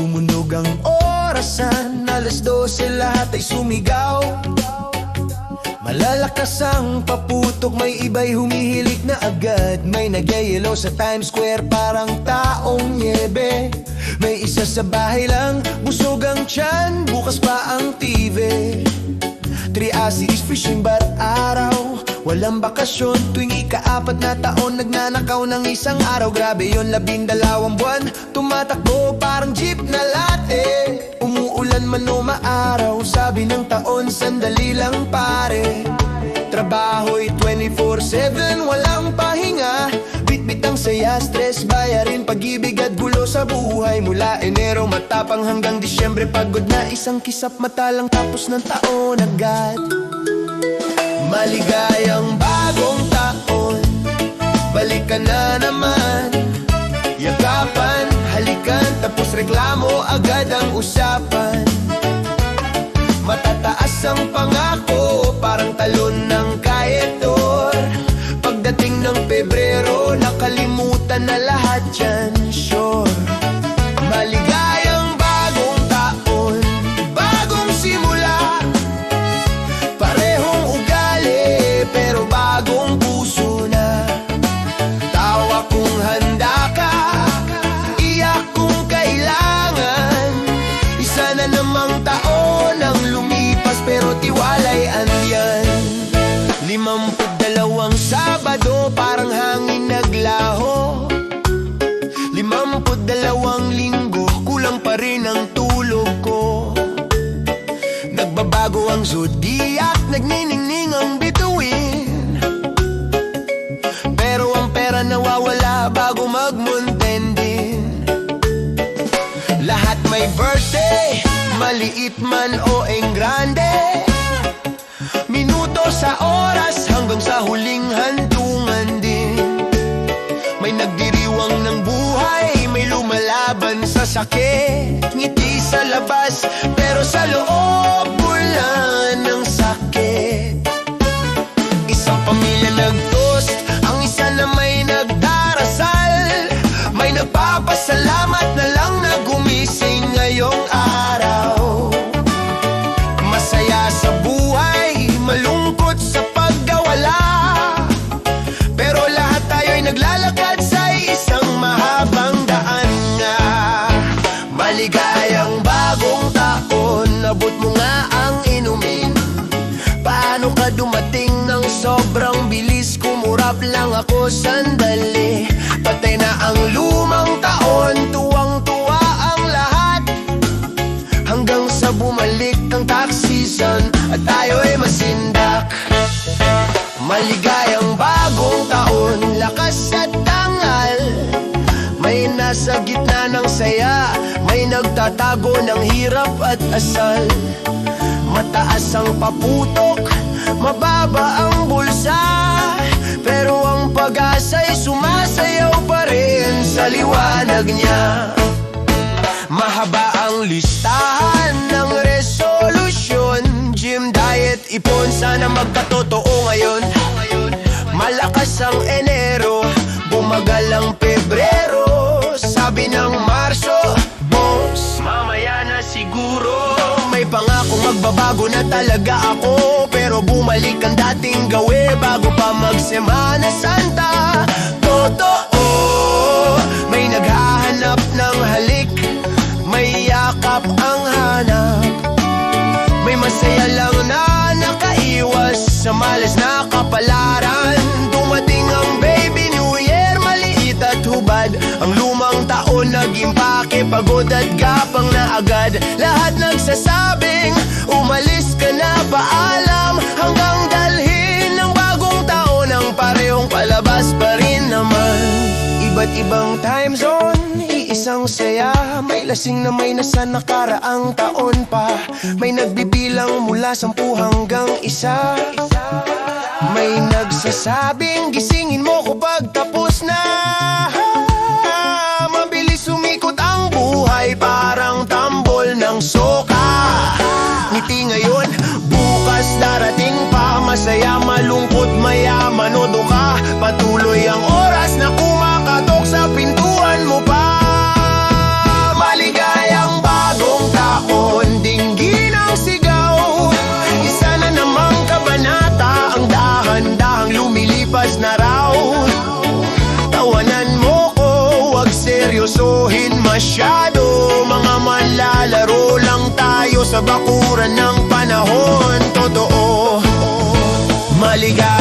Lumunog ang orasan, alas 12 lahat ay sumigaw. Malalakas ang paputok, may iba'y humihilik na agad. May nagyayelo sa Times Square parang taong niebe. May isa sa bahay lang, busog ang tiyan, bukas pa ang TV. Triasi is fishing but araw, walang bakasyon. Tuwing ika-4 na taon, nagnanakaw ng isang araw. Grabe yun, 12 buwan, tumatakbo parang jeep na latte. Umuulan man o maaraw, sabi ng taon, sandali lang pare. Trabaho'y 24/7, walang pahinga. Bit-bit ang saya, stress, bayarin, pag-ibig at gulo sa buhay. Mula Enero matapang hanggang Disyembre, pagod na isang kisap mata lang, tapos ng taon agad. Maligayang bagong taon, balik ka na naman. Yakapan, halikan, tapos reklamo agad ang usapan. Matataas ang pangako, parang talon ng kaetor. Pagdating ng Pebrero, nakalimutan na lahat yan, sure. Maligayang bagong taon, bagong simula. Parehong ugali, pero bagong puso na. Tawa kung handa ka, iyak kung kailangan. Isa na namang taon ang lumipas, pero tiwalay andyan. 52 Sabado, parang hangin naglaho. 52 linggo, kulang pa rin ang tulog ko. Nagbabago ang zodiac, nagniningning ang bituin. Pero ang pera nawawala bago magmuntendin. Lahat may birthday, maliit man o engrande. Minuto sa oras hanggang sa huling handungan din. May nagdiriwang ng buhay, may lumalaban sa sakit. Ngiti sa labas, pero sa loob wala ng sakit. Isang pamilya nag-toast, ang isa na may nagdarasal. May nagpapasalamat na lang na gumising ngayong araw. Masaya sa buhay, malungkot sa pagkawala. Pero lahat tayo'y naglalakad sa isang mahabang daan nga. Maligayang bagong taon, abot mo nga ang inumin. Paano ka dumating ng sobrang bilis? Kumurap lang ako sandali. Patay na ang lumang taon, tuwang-tuwa ang lahat. Hanggang sa bumalik ang tax season at tayo'y masindak. Maligayang bagong taon, lakas at dangal. May nasa gitna ng saya, may nagtatago ng hirap at asal. Mataas ang paputok, mababa ang bulsa. Pero ang pag-asa'y sumasayaw pa rin sa liwanag niya. Mahaba ang listahan ng resolusyon. Gym, diet, ipon, sana magkatotoo ngayon. Malakas ang Enero, bumagal ang Pebrero. Sabi ng Marso, boss, mamaya na siguro. May pangakong magbabago na talaga ako, pero bumalik ang dating gawe bago pa mag-Semana Santa. Totoo, may naghahanap ng halik, may yakap ang hanap. May masaya lang na nakaiwas sa malas na kapalaran. Dumating ang baby New Year, maliit at hubad. Ang lumang taon naging pake, pagod at gapang na agad. Lahat nagsasabing umalis ka na, paalam. Hanggang dalhin ng bagong taon, ang parehong palabas pa rin naman. Iba't ibang time zone, iisang saya. May lasing na may nasa nakaraang taon pa. May nagbibilang mula 10 hanggang 1. May nagsasabing gisingin mo ko pag tapos na. Mabilis sumikot ang buhay, parang tambol ng soka. Ngiti ngayon, bukas darating pa. Masaya, malungkot, mayaman o duka. Patuloy ang oras na kumakatok sa pintuan mo pa. Maligayang masyado. Mga manlalaro lang tayo sa bakuran ng panahon. Totoo, maligaya